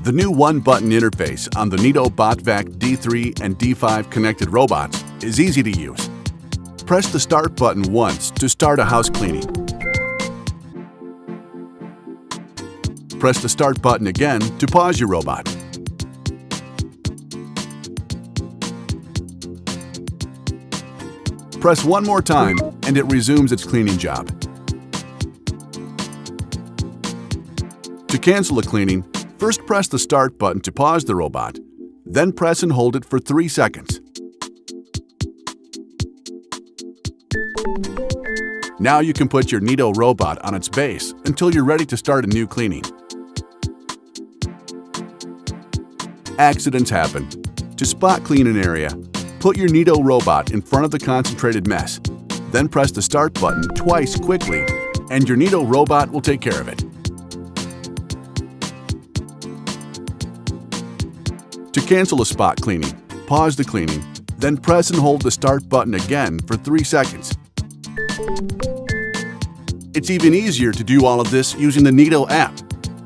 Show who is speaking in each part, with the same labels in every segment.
Speaker 1: The new one-button interface on the Neato BotVac D3 and D5 connected robots is easy to use. Press the Start button once to start a house cleaning. Press the Start button again to pause your robot. Press one more time and it resumes its cleaning job. To cancel the cleaning, first press the Start button to pause the robot, then press and hold it for 3 seconds. Now you can put your Neato robot on its base until you're ready to start a new cleaning. Accidents happen. To spot clean an area, put your Neato robot in front of the concentrated mess, then press the Start button twice quickly, and your Neato robot will take care of it. To cancel a spot cleaning, pause the cleaning, then press and hold the Start button again for 3 seconds. It's even easier to do all of this using the Neato app.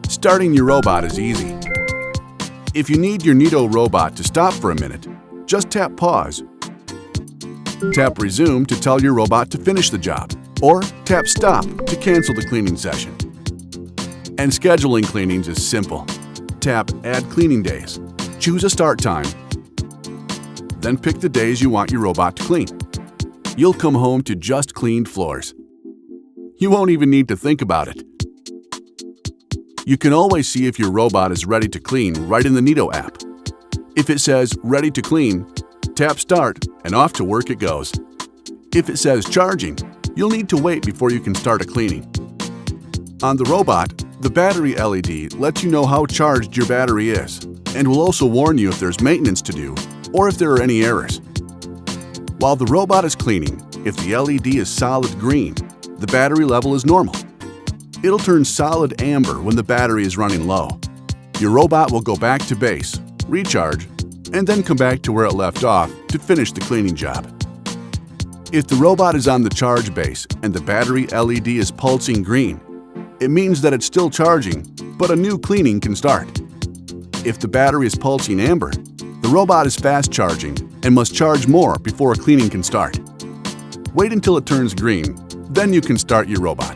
Speaker 1: Starting your robot is easy. If you need your Neato robot to stop for a minute, just tap Pause. Tap Resume to tell your robot to finish the job, or tap Stop to cancel the cleaning session. And scheduling cleanings is simple. Tap Add Cleaning Days. Choose a start time, then pick the days you want your robot to clean. You'll come home to just cleaned floors. You won't even need to think about it. You can always see if your robot is ready to clean right in the Neato app. If it says Ready to Clean, tap Start and off to work it goes. If it says Charging, you'll need to wait before you can start a cleaning. On the robot, the battery LED lets you know how charged your battery is, and will also warn you if there's maintenance to do or if there are any errors. While the robot is cleaning, if the LED is solid green, the battery level is normal. It'll turn solid amber when the battery is running low. Your robot will go back to base, recharge, and then come back to where it left off to finish the cleaning job. If the robot is on the charge base and the battery LED is pulsing green, it means that it's still charging, but a new cleaning can start. If the battery is pulsing amber, the robot is fast charging and must charge more before a cleaning can start. Wait until it turns green, then you can start your robot.